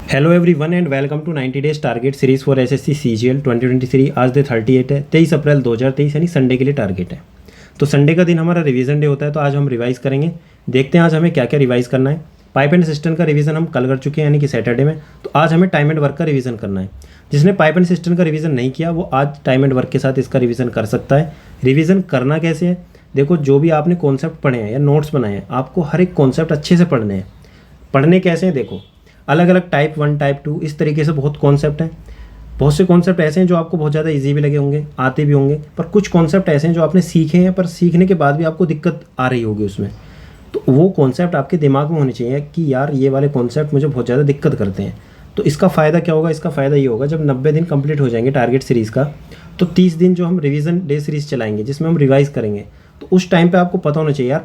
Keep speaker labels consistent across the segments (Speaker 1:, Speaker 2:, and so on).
Speaker 1: Hello everyone and welcome to 90 days target series for SSC CGL 2023। आज day 38 है, 23 अप्रैल 2023 यानी Sunday के लिए टारगेट है। तो संडे का दिन हमारा रिवीजन डे होता है, तो आज हम रिवाइज करेंगे। देखते हैं आज हमें क्या क्या रिवाइज करना है। पाइप एंड सिस्टम का रिवीजन हम कल कर चुके हैं यानी कि सैटरडे में। तो आज हमें टाइम एंड वर्क का रिवीजन करना है। जिसने पाइप एंड सिस्टम का रिवीजन नहीं किया वो आज टाइम एंड वर्क के साथ इसका रिवीजन कर सकता है। रिवीजन करना कैसे है, देखो जो भी आपने कॉन्सेप्ट पढ़े हैं या नोट्स बनाए हैं, आपको हर एक कॉन्सेप्ट अच्छे से पढ़ने हैं। पढ़ने कैसे हैं, देखो अलग अलग टाइप 1 टाइप 2 इस तरीके से बहुत कॉन्सेप्ट हैं। बहुत से कॉन्सेप्ट ऐसे हैं जो आपको बहुत ज़्यादा इजी भी लगे होंगे, आते भी होंगे, पर कुछ कॉन्सेप्ट ऐसे हैं जो आपने सीखे हैं पर सीखने के बाद भी आपको दिक्कत आ रही होगी उसमें। तो वो कॉन्सेप्ट आपके दिमाग में होने चाहिए कि यार ये वाले कॉन्सेप्ट मुझे बहुत ज़्यादा दिक्कत करते हैं। तो इसका फ़ायदा क्या होगा, इसका फ़ायदा ये होगा जब 90 दिन कंप्लीट हो जाएंगे टारगेट सीरीज़ का, तो 30 दिन जो हम रिवीजन डे सीरीज़ चलाएंगे जिसमें हम रिवाइज़ करेंगे, तो उस टाइम पे आपको पता होना चाहिए यार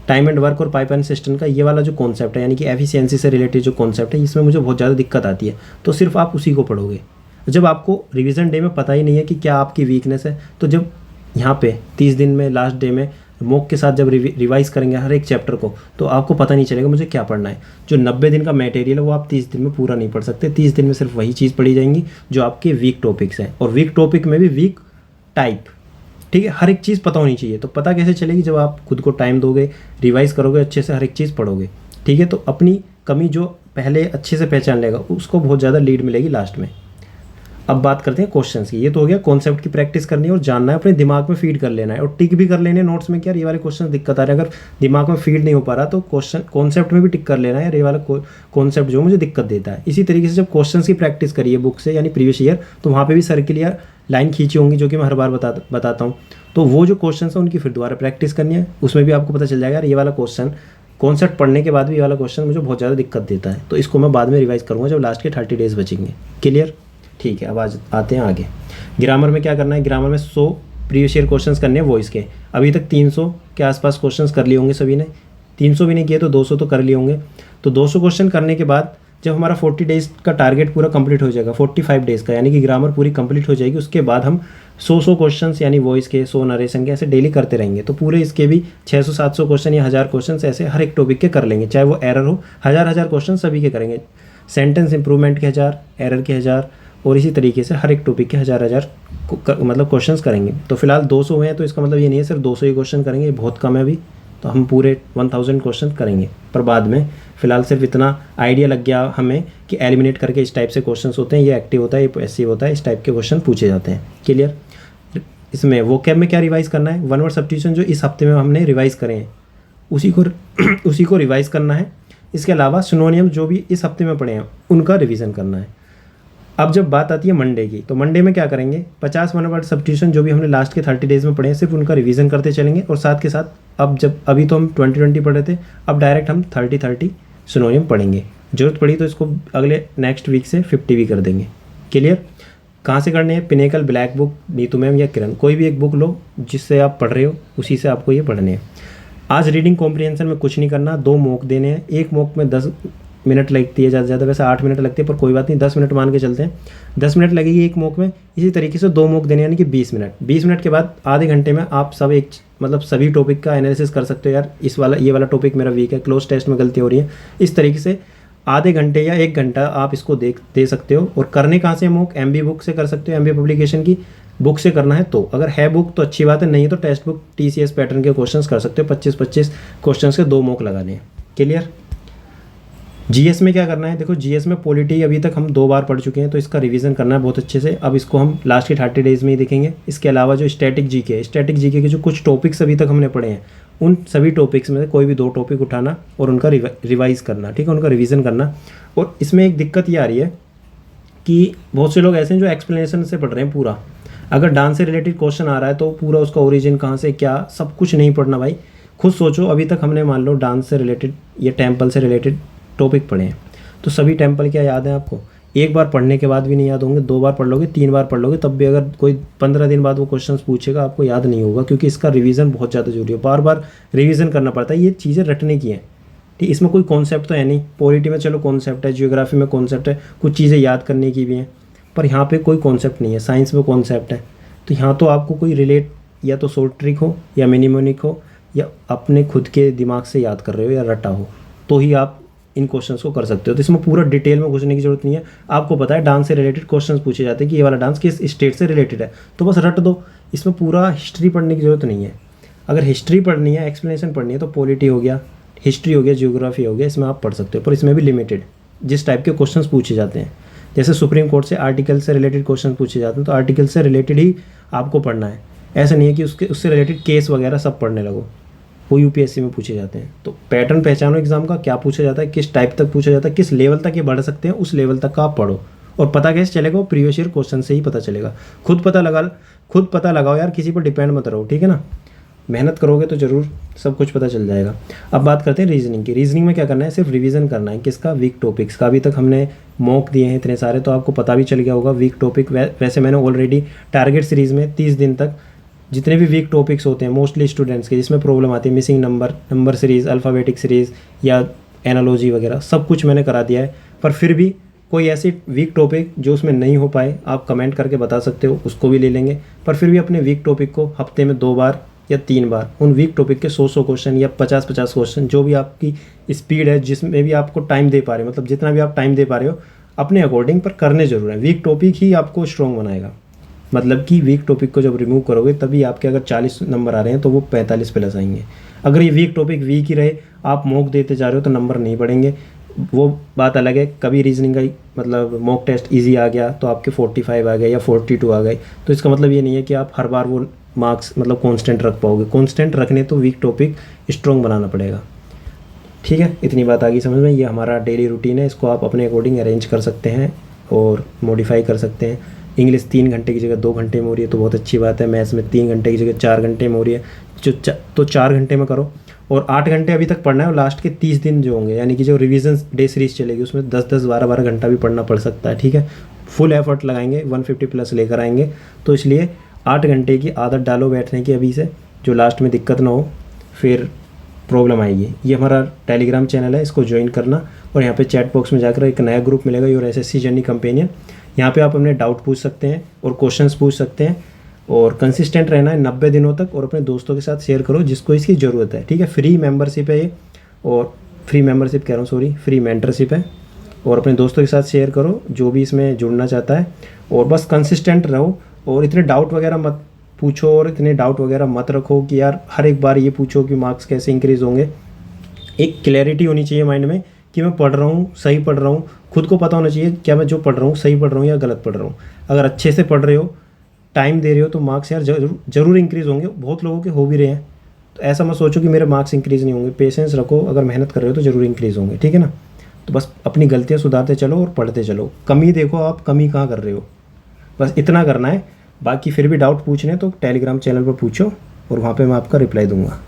Speaker 1: टाइम एंड वर्क और पाइप एंड सिस्टम का ये वाला जो कॉन्सेप्ट है यानी कि एफिशिएंसी से रिलेटेड जो कॉन्सेप्ट है, इसमें मुझे बहुत ज़्यादा दिक्कत आती है। तो सिर्फ आप उसी को पढ़ोगे। जब आपको रिवीजन डे में पता ही नहीं है कि क्या आपकी वीकनेस है, तो जब यहाँ पे 30 दिन में लास्ट डे में मॉक के साथ जब रिवाइज करेंगे हर एक चैप्टर को, तो आपको पता नहीं चलेगा मुझे क्या पढ़ना है। जो 90 दिन का मटेरियल है वो आप 30 दिन में पूरा नहीं पढ़ सकते। 30 दिन में सिर्फ वही चीज़ पढ़ी जाएंगी जो आपके वीक टॉपिक्स हैं, और वीक टॉपिक में भी वीक टाइप। ठीक है, हर एक चीज़ पता होनी चाहिए। तो पता कैसे चलेगी, जब आप खुद को टाइम दोगे, रिवाइज करोगे, अच्छे से हर एक चीज़ पढ़ोगे। ठीक है, तो अपनी कमी जो पहले अच्छे से पहचान लेगा उसको बहुत ज़्यादा लीड मिलेगी लास्ट में। अब बात करते हैं क्वेश्चंस की। ये तो हो गया कॉन्सेप्ट की प्रैक्टिस करनी है और जानना है, अपने दिमाग में फीड कर लेना है और टिक भी कर लेने नोट्स में कि यार ये वाले क्वेश्चन दिक्कत आ रहे हैं। अगर दिमाग में फीड नहीं हो पा रहा तो क्वेश्चन कॉन्सेप्ट में भी टिक कर लेना है, यार ये वाला कॉन्सेप्ट जो मुझे दिक्कत देता है। इसी तरीके से जब क्वेश्चन की प्रैक्टिस करिए बुक से यानी प्रीवियस ईयर, तो वहाँ पर भी सर्किल या लाइन खींची होंगी जो कि मैं हर बार बताता हूँ। तो वो जो क्वेश्चन है उनकी फिर दोबारा प्रैक्टिस करनी है, उसमें भी आपको पता चल जाएगा यार ये वाला क्वेश्चन कॉन्सेप्ट पढ़ने के बाद भी ये वाला क्वेश्चन मुझे बहुत ज़्यादा दिक्कत देता है। तो इसको मैं बाद में रिवाइज करूँगा जब लास्ट के 30 डेज बचेंगे। क्लियर? ठीक है, अब आज आते हैं आगे। ग्रामर में क्या करना है, ग्रामर में 100 प्रीवियस ईयर क्वेश्चंस करने हैं वॉइस के। अभी तक 300 के आसपास क्वेश्चंस कर लिए होंगे सभी ने। 300 भी नहीं किए तो 200 तो कर लिए होंगे। तो 200 क्वेश्चन करने के बाद जब हमारा 40 डेज़ का टारगेट पूरा कंप्लीट हो जाएगा, 45 डेज़ का, यानी कि ग्रामर पूरी कंप्लीट हो जाएगी, उसके बाद हम 100 क्वेश्चंस यानी वॉइस के 100 नरेशन के ऐसे डेली करते रहेंगे। तो पूरे इसके भी 600-700 क्वेश्चन या 1000 क्वेश्चन ऐसे हर एक टॉपिक के कर लेंगे, चाहे वो एरर हो। 1000 क्वेश्चन सभी के करेंगे। सेंटेंस इंप्रूवमेंट के 1000, एरर के 1000, और इसी तरीके से हर एक टॉपिक के 1000 मतलब क्वेश्चंस करेंगे। तो फिलहाल 200 हुए हैं, तो इसका मतलब ये नहीं है सिर्फ 200 ही क्वेश्चन करेंगे, ये बहुत कम है अभी। तो हम पूरे 1000 क्वेश्चन करेंगे, पर बाद में फ़िलहाल सिर्फ इतना आइडिया लग गया हमें कि एलिमिनेट करके इस टाइप से क्वेश्चंस होते हैं, ये एक्टिव होता है, ये पैसिव होता है, इस टाइप के क्वेश्चन पूछे जाते हैं। क्लियर? इसमें वोकैब में क्या रिवाइज़ करना है, वन वर्ड सब्स्टिट्यूशन जो इस हफ्ते में हमने रिवाइज़ करें हैं उसी को रिवाइज़ करना है। इसके अलावा सिनोनियम जो भी इस हफ्ते में पढ़े हैं उनका रिवीजन करना है। अब जब बात आती है मंडे की, तो मंडे में क्या करेंगे, 50 वन वर्ड सब्स्टिट्यूशन जो भी हमने लास्ट के 30 डेज़ में पढ़े हैं सिर्फ उनका रिवीजन करते चलेंगे। और साथ के साथ अभी तो हम 20 पढ़े थे, अब डायरेक्ट हम 30 सिनोनियम पढ़ेंगे। जरूरत पड़ी तो इसको अगले नेक्स्ट वीक से 50 भी कर देंगे। क्लियर? कहाँ से करने हैं, pinnacle, black book, Neetu ma'am या किरण, कोई भी एक बुक लो जिससे आप पढ़ रहे हो, उसी से आपको ये पढ़ने हैं। आज रीडिंग कॉम्प्रिहेंशन में कुछ नहीं करना, 2 मॉक देने हैं। एक मॉक में 10 मिनट लगती है, ज़्यादा से ज़्यादा वैसे 8 मिनट लगती है, पर कोई बात नहीं, 10 मिनट मान के चलते हैं। 10 मिनट लगेगी एक मॉक में। इसी तरीके से 2 मॉक देने यानी कि 20 मिनट। 20 मिनट के बाद आधे घंटे में आप सभी टॉपिक का एनालिसिस कर सकते हो। यार ये वाला टॉपिक मेरा वीक है, क्लोज टेस्ट में गलती हो रही है। इस तरीके से आधे घंटे या 1 घंटा आप इसको दे सकते हो। और करने कहाँ से मॉक, MB बुक से कर सकते हो, MB पब्लिकेशन की बुक से करना है तो। अगर है बुक तो अच्छी बात है, नहीं तो टेक्स्ट बुक TCS पैटर्न के क्वेश्चंस कर सकते हो। 25-25 क्वेश्चंस के 2 मॉक लगाने हैं। क्लियर? GS में क्या करना है, देखो GS में पॉलिटी अभी तक हम 2 बार पढ़ चुके हैं, तो इसका रिवीजन करना है बहुत अच्छे से। अब इसको हम लास्ट के 30 डेज़ में ही देखेंगे। इसके अलावा जो स्टैटिक जीके के जो कुछ टॉपिक्स अभी तक हमने पढ़े हैं, उन सभी टॉपिक्स में से कोई भी 2 टॉपिक उठाना और उनका रिवाइज़ करना। ठीक है, उनका रिवीजन करना। और इसमें एक दिक्कत ये आ रही है कि बहुत से लोग ऐसे हैं जो एक्सप्लेनेशन से पढ़ रहे हैं पूरा। अगर डांस से रिलेटेड क्वेश्चन आ रहा है तो पूरा उसका ओरिजिन कहाँ से क्या, सब कुछ नहीं पढ़ना भाई। खुद सोचो, अभी तक हमने मान लो डांस से रिलेटेड या टेम्पल से रिलेटेड टॉपिक पढ़े हैं, तो सभी टेम्पल क्या याद है आपको? एक बार पढ़ने के बाद भी नहीं याद होंगे, 2 बार पढ़ लोगे, 3 बार पढ़ लोगे, तब भी अगर कोई 15 दिन बाद वो क्वेश्चंस पूछेगा आपको याद नहीं होगा, क्योंकि इसका रिवीजन बहुत ज़्यादा जरूरी है। बार बार रिवीजन करना पड़ता है, ये चीज़ें रटने की हैं। ठीक, इसमें कोई कॉन्सेप्ट तो है नहीं। पॉलिटी में चलो कॉन्सेप्ट है, जियोग्राफी में कॉन्सेप्ट है, कुछ चीज़ें याद करने की भी हैं, पर यहाँ पर कोई कॉन्सेप्ट नहीं है। साइंस में कॉन्सेप्ट है, तो यहाँ तो आपको कोई रिलेट या तो शॉर्ट ट्रिक हो या मिनिमोनिक हो या अपने खुद के दिमाग से याद कर रहे हो या रटा हो, तो ही आप इन क्वेश्चंस को कर सकते हो। तो इसमें पूरा डिटेल में घुसने की जरूरत नहीं है। आपको पता है डांस से रिलेटेड क्वेश्चंस पूछे जाते हैं कि ये वाला डांस किस स्टेट से रिलेटेड है, तो बस रट दो। इसमें पूरा हिस्ट्री पढ़ने की ज़रूरत नहीं है। अगर हिस्ट्री पढ़नी है, एक्सप्लेनेशन पढ़नी है, तो पॉलिटी हो गया, हिस्ट्री हो गया, जियोग्राफी हो गया, इसमें आप पढ़ सकते हो। पर इसमें भी लिमिटेड जिस टाइप के क्वेश्चंस पूछे जाते हैं, जैसे सुप्रीम कोर्ट से आर्टिकल से रिलेटेड क्वेश्चन पूछे जाते हैं, तो आर्टिकल से रिलेटेड ही आपको पढ़ना है। ऐसा नहीं है कि उससे रिलेटेड केस वगैरह सब पढ़ने लगो, वो यूपीएससी में पूछे जाते हैं। तो पैटर्न पहचानो एग्जाम का, क्या पूछा जाता है, किस टाइप तक पूछा जाता है, किस लेवल तक ये बढ़ सकते हैं, उस लेवल तक का आप पढ़ो। और पता कैसे चलेगा, वो प्रीवियस ईयर क्वेश्चन से ही पता चलेगा। खुद पता लगाओ यार, किसी पर डिपेंड मत रहो, ठीक है ना। मेहनत करोगे तो ज़रूर सब कुछ पता चल जाएगा। अब बात करते हैं रीजनिंग की। रीजनिंग में क्या करना है, सिर्फ रिवीजन करना है। किसका, वीक टॉपिक्स का। अभी तक हमने मॉक दिए हैं इतने सारे, तो आपको पता भी चल गया होगा वीक टॉपिक। वैसे मैंने ऑलरेडी टारगेट सीरीज़ में 30 दिन तक जितने भी वीक टॉपिक्स होते हैं मोस्टली स्टूडेंट्स के, जिसमें प्रॉब्लम आती है, missing number series, alphabetic series या एनालॉजी वगैरह, सब कुछ मैंने करा दिया है। पर फिर भी कोई ऐसी वीक टॉपिक जो उसमें नहीं हो पाए, आप कमेंट करके बता सकते हो, उसको भी ले लेंगे। पर फिर भी अपने वीक टॉपिक को हफ्ते में 2 बार या 3 बार उन वीक टॉपिक के 100 क्वेश्चन या 50 क्वेश्चन, जो भी आपकी स्पीड है, जिसमें भी आपको टाइम दे पा रहे हो, मतलब जितना भी आप टाइम दे पा रहे हो अपने अकॉर्डिंग, पर करने जरूर है। वीक टॉपिक ही आपको स्ट्रॉन्ग बनाएगा। मतलब कि वीक टॉपिक को जब रिमूव करोगे तभी आपके अगर 40 नंबर आ रहे हैं तो वो 45 प्लस आएंगे। अगर ये वीक टॉपिक वीक ही रहे, आप मॉक देते जा रहे हो, तो नंबर नहीं बढ़ेंगे। वो बात अलग है, कभी रीजनिंग का मतलब मॉक टेस्ट इजी आ गया तो आपके 45 आ गए या 42 आ गए, तो इसका मतलब ये नहीं है कि आप हर बार वो मार्क्स मतलब कांस्टेंट रख पाओगे। कांस्टेंट रखने तो वीक टॉपिक स्ट्रॉन्ग बनाना पड़ेगा, ठीक है। इतनी बात आ गई समझ में। ये हमारा डेली रूटीन है, इसको आप अपने अकॉर्डिंग अरेंज कर सकते हैं और मॉडिफाई कर सकते हैं। इंग्लिश 3 घंटे की जगह 2 घंटे में हो रही है तो बहुत अच्छी बात है। मैथ्स में 3 घंटे की जगह 4 घंटे में हो रही है, तो 4 घंटे में करो। और 8 घंटे अभी तक पढ़ना है, और लास्ट के 30 दिन जो होंगे, यानी कि जो रिवीजन डे सीरीज चलेगी, उसमें 10-10, 12-12 घंटा भी पढ़ना पड़ सकता है, ठीक है। फुल एफर्ट लगाएंगे, 150 प्लस लेकर आएंगे। तो इसलिए 8 घंटे की आदत डालो बैठने की अभी से, जो लास्ट में दिक्कत ना हो, फिर प्रॉब्लम आएगी। ये हमारा टेलीग्राम चैनल है, इसको ज्वाइन करना। और यहाँ पे चैट बॉक्स में जाकर एक नया ग्रुप मिलेगा, योर एसएससी जर्नी कंपेनियन। यहाँ पे आप अपने डाउट पूछ सकते हैं और क्वेश्चंस पूछ सकते हैं। और कंसिस्टेंट रहना है 90 दिनों तक, और अपने दोस्तों के साथ शेयर करो जिसको इसकी ज़रूरत है, ठीक है। फ्री मेंबरशिप है ये, और फ्री मेंबरशिप कह रहा हूँ, सॉरी, फ्री मेंटरशिप है। और अपने दोस्तों के साथ शेयर करो जो भी इसमें जुड़ना चाहता है। और बस कंसिस्टेंट रहो, और इतने डाउट वगैरह मत पूछो, और इतने डाउट वगैरह मत रखो कि यार हर एक बार ये पूछो कि मार्क्स कैसे इंक्रीज़ होंगे। एक क्लैरिटी होनी चाहिए माइंड में कि मैं पढ़ रहा हूँ, सही पढ़ रहा हूँ। खुद को पता होना चाहिए क्या मैं जो पढ़ रहा हूँ सही पढ़ रहा हूँ या गलत पढ़ रहा हूँ। अगर अच्छे से पढ़ रहे हो, टाइम दे रहे हो, तो मार्क्स यार जरूर इंक्रीज़ होंगे। बहुत लोगों के हो भी रहे हैं, तो ऐसा मत सोचो कि मेरे मार्क्स इंक्रीज़ नहीं होंगे। पेशेंस रखो, अगर मेहनत कर रहे हो तो ज़रूर इंक्रीज़ होंगे, ठीक है ना। तो बस अपनी गलतियाँ सुधारते चलो और पढ़ते चलो। कमी देखो आप कमी कहाँ कर रहे हो, बस इतना करना है। बाकी फिर भी डाउट पूछने तो टेलीग्राम चैनल पर पूछो, और वहाँ पे मैं आपका रिप्लाई दूंगा।